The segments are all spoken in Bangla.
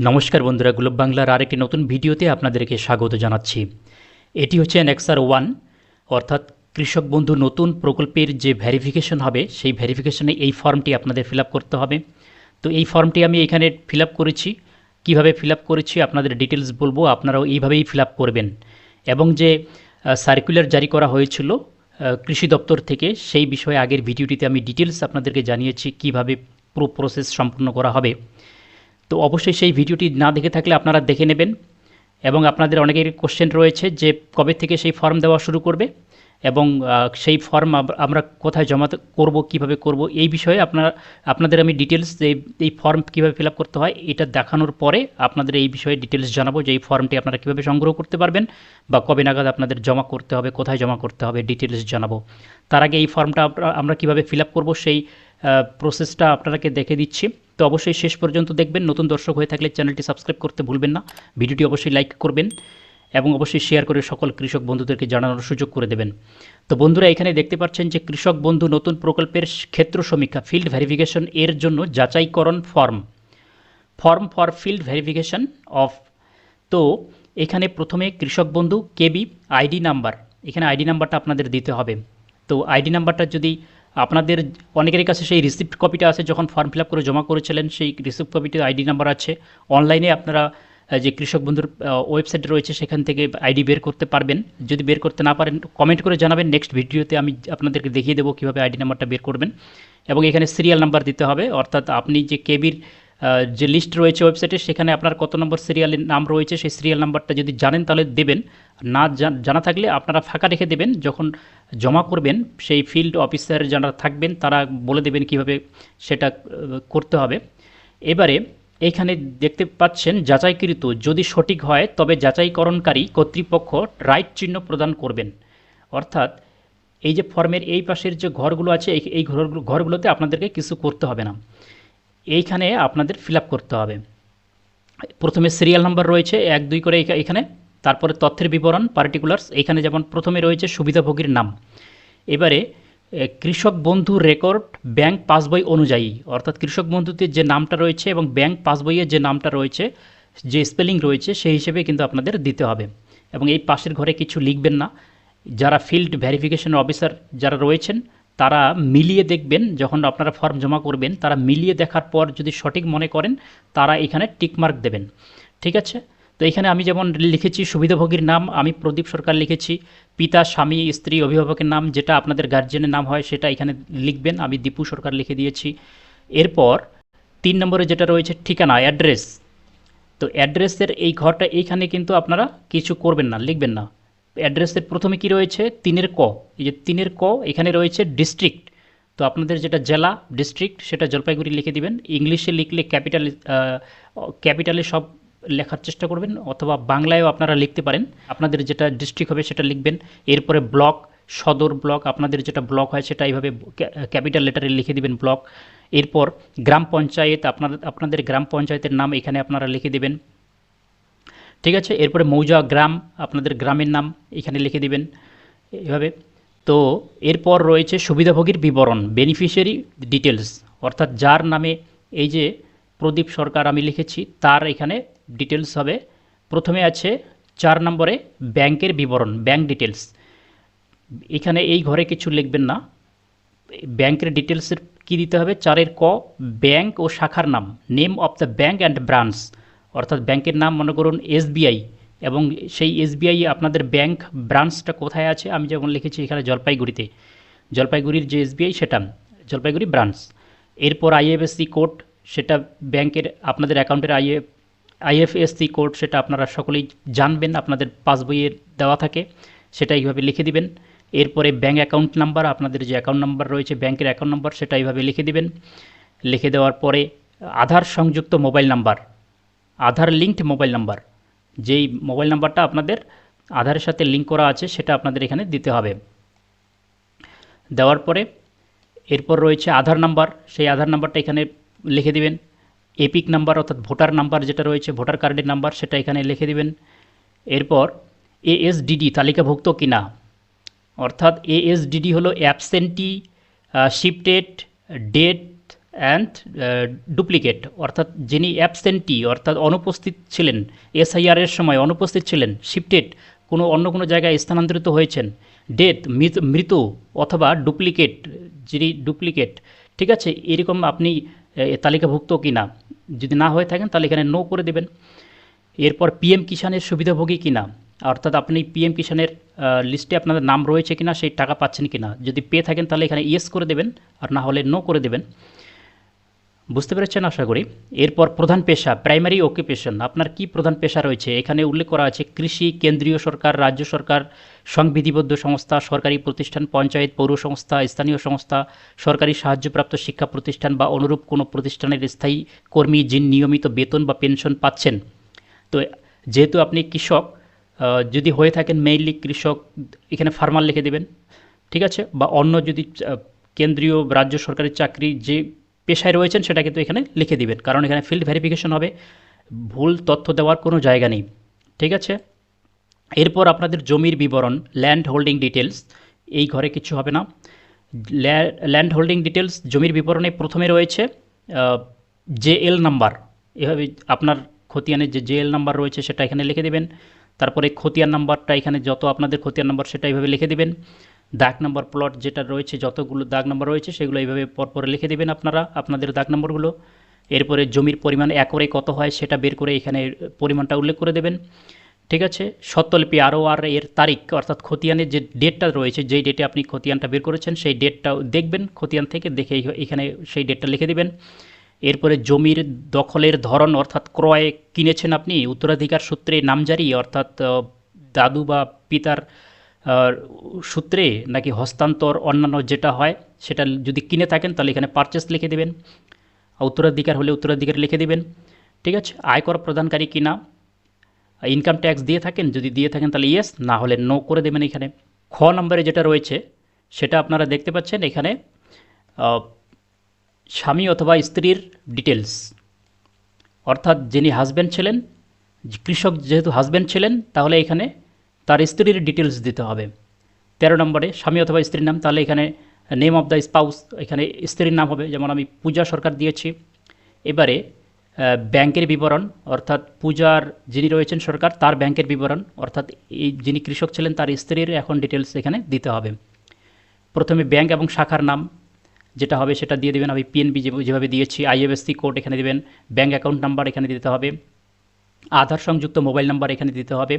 নমস্কার বন্ধুরা, গ্লোব বাংলার আরেকটি নতুন ভিডিওতে আপনাদেরকে স্বাগত জানাচ্ছি। এটি হচ্ছে নেক্সার 1, অর্থাৎ কৃষক বন্ধু নতুন প্রকল্পের যে ভেরিফিকেশন হবে সেই ভেরিফিকেশনে এই ফর্মটি আপনাদের ফিল করতে হবে। তো এই ফর্মটি আমি এখানে ফিল করেছি। কিভাবে ফিল করেছি আপনাদের ডিটেলস বলবো, আপনারাও এইভাবেই ফিল করবেন। এবং যে সার্কুলার জারি করা হয়েছিল কৃষি দপ্তর থেকে, সেই বিষয়ে আগের ভিডিওটিতে আমি ডিটেলস আপনাদেরকে জানিয়েছি কিভাবে পুরো প্রসেস সম্পূর্ণ করা হবে। তো অবশ্যই সেই ভিডিওটি না দেখে থাকলে আপনারা দেখে নেবেন। এবং আপনাদের অনেকের কোশ্চেন রয়েছে যে কবে থেকে সেই ফর্ম দেওয়া শুরু করবে এবং সেই ফর্ম আমরা কোথায় জমা করব, কিভাবে করব, এই বিষয়ে আপনাদের আমি ডিটেলস এই ফর্ম কীভাবে ফিল করতে হয় এটা দেখানোর পরে আপনাদের এই বিষয়ে ডিটেলস জানাবো যে এই ফর্মটি আপনারা কীভাবে সংগ্রহ করতে পারবেন বা কবে নাগাদ আপনাদের জমা করতে হবে, কোথায় জমা করতে হবে, ডিটেলস জানাবো। তার আগে এই ফর্মটা আমরা কীভাবে ফিল করব সেই প্রসেসটা আপনাদেরকে দেখে দিচ্ছি। তো অবশ্যই শেষ পর্যন্ত দেখবেন। নতুন দর্শক হয়ে থাকলে চ্যানেলটি সাবস্ক্রাইব করতে ভুলবেন না, ভিডিওটি অবশ্যই লাইক করবেন এবং অবশ্যই শেয়ার করে সকল কৃষক বন্ধুদেরকে জানানোর সুযোগ করে দেবেন। তো বন্ধুরা, এখানে দেখতে পাচ্ছেন যে কৃষক বন্ধু নতুন প্রকল্পের ক্ষেত্র সমীক্ষা ফিল্ড ভেরিফিকেশন এর জন্য যাচাইকরণ form for field verification of. তো এখানে প্রথমে কৃষক বন্ধু কেবি আইডি নাম্বার, এখানে আইডি নাম্বারটা আপনাদের দিতে হবে। তো আইডি নাম্বারটা যদি আপনাদের অনেকের কাছে সেই রিসিপ্ট কপিটা আছে, যখন ফর্ম ফিল করে জমা করেছিলেন সেই রিসিপ্ট কপিতে আইডি নাম্বার আছে। অনলাইনে আপনারা যে কৃষক বন্ধুর ওয়েবসাইট রয়েছে সেখান থেকে আইডি বের করতে পারবেন। যদি বের করতে না পারেন কমেন্ট করে জানাবেন, নেক্সট ভিডিওতে আমি আপনাদেরকে দেখিয়ে দেবো কীভাবে আইডি নাম্বারটা বের করবেন। এবং এখানে সিরিয়াল নাম্বার দিতে হবে, অর্থাৎ আপনি যে কেবির যে লিস্ট রয়েছে ওয়েবসাইটে সেখানে আপনার কত নম্বর সিরিয়ালের নাম রয়েছে সেই সিরিয়াল নাম্বারটা যদি জানেন তাহলে দেবেন, না জানা থাকলে আপনারা ফাঁকা রেখে দেবেন। যখন জমা করবেন সেই ফিল্ড অফিসার যারা থাকবেন তারা বলে দেবেন কিভাবে সেটা করতে হবে। এবারে এইখানে দেখতে পাচ্ছেন যাচাইকৃত, যদি সঠিক হয় তবে যাচাইকরণকারী কর্তৃপক্ষ রাইট চিহ্ন প্রদান করবেন। অর্থাৎ এই যে ফর্মের এই পাশের যে ঘরগুলো আছে এই ঘরগুলোতে আপনাদেরকে কিছু করতে হবে না, এইখানে আপনাদের ফিল করতে হবে। প্রথমে সিরিয়াল নাম্বার রয়েছে 1 2 করে এখানে, তারপরে তথ্যের বিবরণ পার্টিকুলার্স, এখানে যেমন প্রথমে রয়েছে সুবিধাভোগীর নাম। এবারে কৃষক বন্ধু রেকর্ড ব্যাংক পাসবই অনুযায়ী, অর্থাৎ কৃষক বন্ধুতে যে নামটা রয়েছে এবং ব্যাংক পাসবইয়ে যে নামটা রয়েছে, যে স্পেলিং রয়েছে সেই হিসেবে কিন্তু আপনাদের দিতে হবে। এবং এই পাশের ঘরে কিছু লিখবেন না। যারা ফিল্ড ভেরিফিকেশন অফিসার যারা রয়েছেন তারা মিলিয়ে দেখবেন, যখন আপনারা ফর্ম জমা করবেন তারা মিলিয়ে দেখার পর যদি সঠিক মনে করেন তারা এখানে টিকমার্ক দেবেন। ঠিক আছে? তো এখানে আমি যেমন লিখেছি সুবিধাভোগীর নাম আমি প্রদীপ সরকার লিখেছি, পিতা স্বামী স্ত্রী অভিভাবকের নাম যেটা আপনাদের গার্জিয়ানের নাম হয় সেটা এখানে লিখবেন, আমি দীপু সরকার লিখে দিয়েছি। এরপর 3 নম্বরে যেটা রয়েছে ঠিকানা অ্যাড্রেস, তো অ্যাড্রেসের এই ঘরটা এইখানে কিন্তু আপনারা কিছু করবেন না, লিখবেন না। অ্যাড্রেসের প্রথমে কি রয়েছে 3 ক, এই যে 3 ক এখানে রয়েছে ডিস্ট্রিক্ট, তো আপনাদের যেটা জেলা ডিস্ট্রিক্ট সেটা জলপাইগুড়ি লিখে দিবেন। ইংলিশে লিখলে ক্যাপিটালে সব লেখার চেষ্টা করবেন, অথবা বাংলায়ও আপনারা লিখতে পারেন, আপনাদের যেটা ডিস্ট্রিক্ট হবে সেটা লিখবেন। এরপরে ব্লক, সদর ব্লক, আপনাদের যেটা ব্লক হয় সেটা এইভাবে ক্যাপিটাল লেটারে লিখে দিবেন ব্লক। এরপর গ্রাম পঞ্চায়েত, আপনাদের গ্রাম পঞ্চায়েতের নাম এখানে আপনারা লিখে দেবেন। ঠিক আছে? এরপরে মৌজা গ্রাম, আপনাদের গ্রামের নাম এখানে লিখে দিবেন এভাবে। তো এরপর রয়েছে সুবিধাভোগীর বিবরণ বেনিফিশিয়ারি ডিটেলস, অর্থাৎ যার নামে এই যে প্রদীপ সরকার আমি লিখেছি তার এখানে ডিটেলস হবে। প্রথমে আছে 4 নম্বরে ব্যাংকের বিবরণ ব্যাংক ডিটেলস, এখানে এই ঘরে কিছু লিখবেন না। ব্যাংকের ডিটেলসের কী দিতে হবে 4 ক ব্যাংক ও শাখার নাম, name of the bank and branch, অর্থাৎ ব্যাংকের নাম মনে করুন এসবিআই এবং সেই এসবিআই আপনাদের ব্যাংক ব্রাঞ্চটা কোথায় আছে, আমি যেমন লিখেছি এখানে জলপাইগুড়িতে, জলপাইগুড়ির যে এসবিআই সেটা জলপাইগুড়ি ব্রাঞ্চ। এরপর আইএফএসসি কোড, সেটা ব্যাংকের আপনাদের অ্যাকাউন্টের আইএফএসসি কোড সেটা আপনারা সকলেই জানবেন, আপনাদের পাসবইয়ে দেওয়া থাকে, সেটা এইভাবে লিখে দিবেন। এরপরে ব্যাংক অ্যাকাউন্ট নাম্বার, আপনাদের যে অ্যাকাউন্ট নাম্বার রয়েছে ব্যাংকের অ্যাকাউন্ট নাম্বার সেটা এইভাবে লিখে দিবেন। লিখে দেওয়ার পরে আধার সংযুক্ত মোবাইল নাম্বার, আধার লিঙ্কড মোবাইল নাম্বার, যেই মোবাইল নাম্বারটা আপনাদের আধারের সাথে লিঙ্ক করা আছে সেটা আপনাদের এখানে দিতে হবে। দেওয়ার পরে এরপর রয়েছে আধার নাম্বার, সেই আধার নাম্বারটা এখানে লিখে দিবেন। এপিক নাম্বার অর্থাৎ ভোটার নাম্বার যেটা রয়েছে ভোটার কার্ডের নাম্বার সেটা এখানে লিখে দিবেন। এরপর এএসডিডি তালিকাভুক্ত কিনা, অর্থাৎ এএসডিডি হলো absentee shifted death and duplicate, অর্থাৎ যিনি অ্যাবসেন্টি অর্থাৎ অনুপস্থিত ছিলেন, এসআইআরের সময় অনুপস্থিত ছিলেন, শিফটেড কোনো অন্য কোনো জায়গায় স্থানান্তরিত হয়েছেন, ডেথ মৃত অথবা ডুপ্লিকেট, যিনি ডুপ্লিকেট, ঠিক আছে, এরকম আপনি তালিকাভুক্ত কি না। যদি না হয়ে থাকেন তাহলে এখানে নো করে দেবেন। এরপর পিএম কিষাণের সুবিধাভোগী কিনা, অর্থাৎ আপনি পিএম কিষাণের লিস্টে আপনাদের নাম রয়েছে কিনা, সেই টাকা পাচ্ছেন কিনা। যদি পেয়ে থাকেন তাহলে এখানে ইয়েস করে দেবেন, আর না হলে নো করে দেবেন। বুঝতে পেরেছেন আশা করি। এরপর প্রধান পেশা, প্রাইমারি অকুপেশন, আপনার কি প্রধান পেশা রয়েছে এখানে উল্লেখ করা আছে। কৃষি, কেন্দ্রীয় সরকার, রাজ্য সরকার, সংবিধিবদ্ধ সংস্থা, সরকারি প্রতিষ্ঠান, পঞ্চায়েত, পৌর সংস্থা, স্থানীয় সংস্থা, সরকারি সাহায্যপ্রাপ্ত শিক্ষা প্রতিষ্ঠান বা অনুরূপ কোনো প্রতিষ্ঠানের স্থায়ী কর্মী যিনি নিয়মিত বেতন বা পেনশন পাচ্ছেন। তো যেহেতু আপনি কৃষক, যদি হয়ে থাকেন মেইনলি কৃষক, এখানে ফার্মার লিখে দেবেন, ঠিক আছে। বা অন্য যদি কেন্দ্রীয় রাজ্য সরকারি চাকরি যে পেশায় রয়েছেন সেটা কিন্তু এখানে লিখে দিবেন, কারণ এখানে ফিল্ড ভেরিফিকেশন হবে, ভুল তথ্য দেওয়ার কোনো জায়গা নেই, ঠিক আছে। এরপর আপনাদের জমির বিবরণ, ল্যান্ড হোল্ডিং ডিটেলস, এই ঘরে কিছু হবে না। ল্যান্ড হোল্ডিং ডিটেলস, জমির বিবরণে প্রথমে রয়েছে জেএল নাম্বার, এভাবে আপনার খতিয়ানের যে জেএল নাম্বার রয়েছে সেটা এখানে লিখে দেবেন। তারপরে খতিয়ান নাম্বারটা এখানে যত আপনাদের খতিয়ান নাম্বার সেটা এইভাবে লিখে দেবেন। দাগ নাম্বার প্লট যেটা রয়েছে, যতগুলো দাগ নাম্বার রয়েছে সেগুলো এইভাবে পরপর লিখে দেবেন আপনারা আপনাদের দাগ নাম্বারগুলো। এরপরে জমির পরিমাণ একরে কত হয় সেটা বের করে এখানে পরিমাণটা উল্লেখ করে দেবেন, ঠিক আছে। স্বত্বলিপি ROR এর তারিখ, অর্থাৎ খতিয়ানের যে ডেটটা রয়েছে, যেই ডেটে আপনি খতিয়ানটা বের করেছেন সেই ডেটটাও দেখবেন খতিয়ান থেকে, দেখে এখানে সেই ডেটটা লিখে দেবেন। এরপরে জমির দখলের ধরন, অর্থাৎ ক্রয় কিনেছেন আপনি উত্তরাধিকার সূত্রে নামজারি, অর্থাৎ দাদু বা পিতার সূত্রে, নাকি হস্তান্তর অন্যান্য যেটা হয় সেটা যদি কিনে থাকেন তাহলে এখানে পারচেস লিখে দেবেন। উত্তরাধিকার হলে উত্তরাধিকার লিখে দেবেন, ঠিক আছে। আয়কর প্রদানকারী কিনা, ইনকাম ট্যাক্স দিয়ে থাকেন, যদি দিয়ে থাকেন তাহলে ইয়েস, না হলে নো করে দেবেন। এখানে খ নম্বরে যেটা রয়েছে সেটা আপনারা দেখতে পাচ্ছেন এখানে, স্বামী অথবা স্ত্রীর ডিটেলস, অর্থাৎ যিনি হাজব্যান্ড ছিলেন, কৃষক যেহেতু হাজব্যান্ড ছিলেন তাহলে এখানে তার স্ত্রীর ডিটেলস দিতে হবে। 13 নম্বরে স্বামী অথবা স্ত্রীর নাম, তাহলে এখানে নেম অফ দ্য স্পাউস, এখানে স্ত্রীর নাম হবে, যেমন আমি পূজা সরকার দিয়েছি। এবারে ব্যাংকের বিবরণ, অর্থাৎ পূজার যিনি রয়েছেন সরকার তার ব্যাংকের বিবরণ, অর্থাৎ এই যিনি কৃষক ছিলেন তার স্ত্রীর এখন ডিটেলস এখানে দিতে হবে। প্রথমে ব্যাংক এবং শাখার নাম যেটা হবে সেটা দিয়ে দেবেন, আমি পিএনবি যেভাবে দিয়েছি। IFSC কোড এখানে দেবেন, ব্যাঙ্ক অ্যাকাউন্ট নাম্বার এখানে দিতে হবে, আধার সংযুক্ত মোবাইল নাম্বার এখানে দিতে হবে।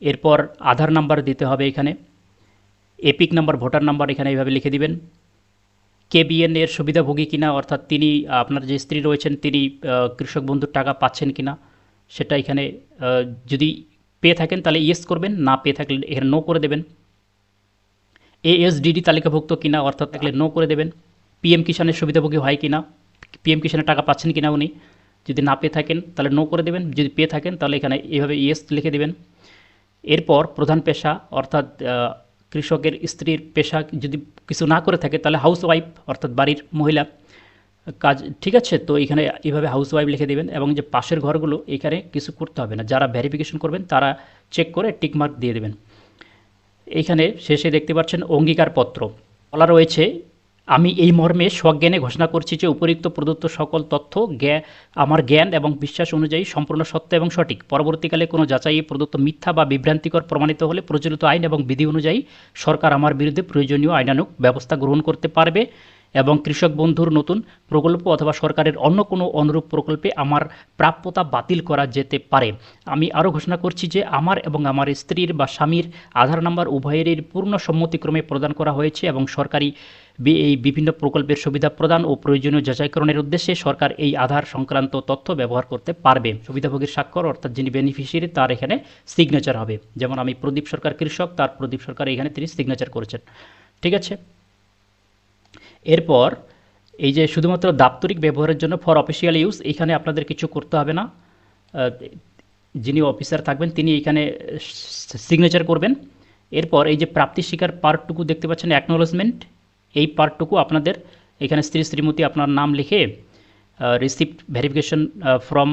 এরপর আধার নাম্বার দিতে হবে এখানে, এপিক নাম্বার, ভোটার নাম্বার এখানে এইভাবে লিখে দিবেন। KBN এর সুবিধাভোগী কিনা, অর্থাৎ তিনি, আপনার যে স্ত্রী রয়েছেন তিনি কৃষক বন্ধুর টাকা পাচ্ছেন কিনা সেটা এখানে, যদি পেয়ে থাকেন তাহলে ইয়েস করবেন, না পেয়ে থাকলে এখানে নো করে দেবেন। ASDD তালিকাভুক্ত কিনা, অর্থাৎ থাকলে নো করে দেবেন। পিএম কিষাণের সুবিধাভোগী হয় কিনা, পিএম কিষাণের টাকা পাচ্ছেন কিনা উনি, যদি না পেয়ে থাকেন তাহলে নো করে দেবেন, যদি পেয়ে থাকেন তাহলে এখানে এইভাবে ইয়েস লিখে দেবেন। এরপর প্রধান পেশা, অর্থাৎ কৃষকের স্ত্রীর পেশা যদি কিছু না করে থাকে তাহলে হাউস ওয়াইফ, অর্থাৎ বাড়ির মহিলা কাজ, ঠিক আছে। তো এখানে এইভাবে হাউস ওয়াইফ লিখে দেবেন, এবং যে পাশের ঘরগুলো এখানে কিছু করতে হবে না, যারা ভেরিফিকেশন করবেন তারা চেক করে টিকমার্ক দিয়ে দেবেন। এইখানে শেষে দেখতে পাচ্ছেন অঙ্গীকারপত্র, বলা রয়েছে আমি এই মর্মে সজ্ঞানে ঘোষণা করছি যে উপরিক্ত প্রদত্ত সকল তথ্য আমার জ্ঞান এবং বিশ্বাস অনুযায়ী সম্পূর্ণ সত্য এবং সঠিক। পরবর্তীকালে কোনো যাচাইয়ে প্রদত্ত মিথ্যা বা বিভ্রান্তিকর প্রমাণিত হলে প্রচলিত আইন এবং বিধি অনুযায়ী সরকার আমার বিরুদ্ধে প্রয়োজনীয় আইনানুগ ব্যবস্থা গ্রহণ করতে পারবে, এবং কৃষক বন্ধুর নতুন প্রকল্প অথবা সরকারের অন্য কোনো অনুরূপ প্রকল্পে আমার প্রাপ্যতা বাতিল করা যেতে পারে। আমি আরও ঘোষণা করছি যে আমার এবং আমার স্ত্রীর বা স্বামীর আধার নাম্বার উভয়েরই পূর্ণ সম্মতিক্রমে প্রদান করা হয়েছে, এবং সরকারি এই বিভিন্ন প্রকল্পের সুবিধা প্রদান ও প্রয়োজনীয় যাচাইকরণের উদ্দেশ্যে সরকার এই আধার সংক্রান্ত তথ্য ব্যবহার করতে পারবে। সুবিধাভোগীর স্বাক্ষর, অর্থাৎ যিনি বেনিফিশিয়ারি তার এখানে সিগনেচার হবে, যেমন আমি প্রদীপ সরকার কৃষক, তার প্রদীপ সরকার এখানে তিনি সিগনেচার করেছেন, ঠিক আছে। এরপর এই যে শুধুমাত্র দাপ্তরিক ব্যবহারের জন্য ফর অফিসিয়াল ইউজ, এখানে আপনাদের কিছু করতে হবে না, যিনি অফিসার থাকবেন তিনি এখানে সিগনেচার করবেন। এরপর এই যে প্রাপ্তি স্বীকার পার্টটুকু দেখতে পাচ্ছেন অ্যাকনোলেজমেন্ট, এই পার্টটুকু আপনাদের এখানে স্ত্রী শ্রীমতী আপনার নাম লিখে রিসিপ্ট ভেরিফিকেশন ফ্রম,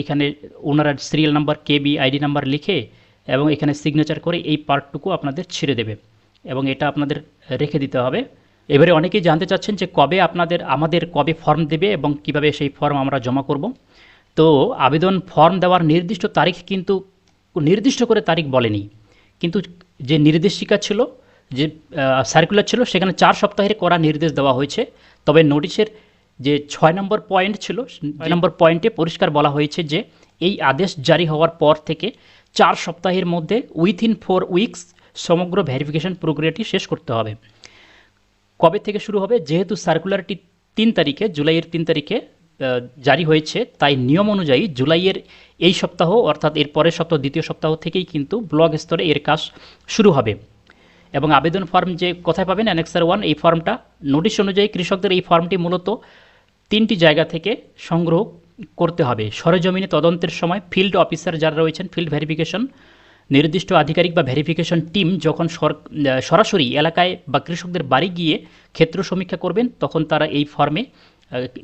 এখানে owner serial number KB ID number লিখে এবং এখানে সিগনেচার করে এই পার্টটুকু আপনাদের ছেড়ে দেবে, এবং এটা আপনাদের রেখে দিতে হবে। এবারে অনেকেই জানতে চাচ্ছেন যে কবে আমাদের কবে ফর্ম দেবে এবং কিভাবে সেই ফর্ম আমরা জমা করব। তো আবেদন ফর্ম দেওয়ার নির্দিষ্ট তারিখ কিন্তু নির্দিষ্ট করে তারিখ বলেনি, কিন্তু যে নির্দেশিকা ছিল, যে সার্কুলার ছিল, সেখানে 4 সপ্তাহের করা নির্দেশ দেওয়া হয়েছে। তবে নোটিশের যে 6 নম্বর পয়েন্ট ছিল, 6 নম্বর পয়েন্টে পরিষ্কার বলা হয়েছে যে এই আদেশ জারি হওয়ার পর থেকে 4 সপ্তাহের মধ্যে উইথিন 4 উইকস সমগ্র ভেরিফিকেশন প্রক্রিয়াটি শেষ করতে হবে। কবে থেকে শুরু হবে? যেহেতু সার্কুলারটি 3 তারিখে, জুলাইয়ের 3 তারিখে জারি হয়েছে, তাই নিয়ম অনুযায়ী জুলাইয়ের এই সপ্তাহ অর্থাৎ এর পরের সপ্তাহ, দ্বিতীয় সপ্তাহ থেকেই কিন্তু ব্লক স্তরে এর কাজ শুরু হবে। এবং আবেদন ফর্ম যে কোথায় পাবেন, অ্যানেক্সার 1 এই ফর্মটা, নোটিশ অনুযায়ী কৃষকদের এই ফর্মটি মূলত 3টি জায়গা থেকে সংগ্রহ করতে হবে। সরেজমিনে তদন্তের সময় ফিল্ড অফিসার যারা রয়েছেন, ফিল্ড ভেরিফিকেশন নির্দিষ্ট আধিকারিক বা ভেরিফিকেশন টিম যখন সরাসরি এলাকায় বা কৃষকদের বাড়ি গিয়ে ক্ষেত্র সমীক্ষা করবেন, তখন তারা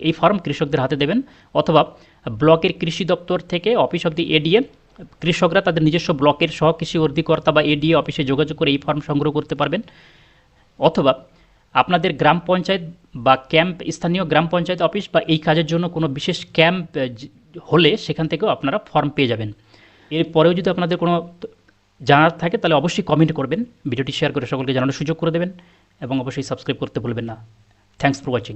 এই ফর্ম কৃষকদের হাতে দেবেন, অথবা ব্লকের কৃষি দপ্তর থেকে অফিস অব দি এডিএ কৃষকরা তাদের নিজস্ব ব্লকের সহকৃষি অধিকর্তা বা এডিএ অফিসে যোগাযোগ করে এই ফর্ম সংগ্রহ করতে পারবেন, অথবা আপনাদের গ্রাম পঞ্চায়েত বা ক্যাম্প, স্থানীয় গ্রাম পঞ্চায়েত অফিস বা এই কাজের জন্য কোনো বিশেষ ক্যাম্প হলে সেখান থেকেও আপনারা ফর্ম পেয়ে যাবেন। এরপরেও যদি আপনাদের কোনো জানার থাকে তাহলে অবশ্যই কমেন্ট করবেন, ভিডিওটি শেয়ার করে সকলকে জানানোর সুযোগ করে দেবেন এবং অবশ্যই সাবস্ক্রাইব করতে ভুলবেন না। Thanks for watching.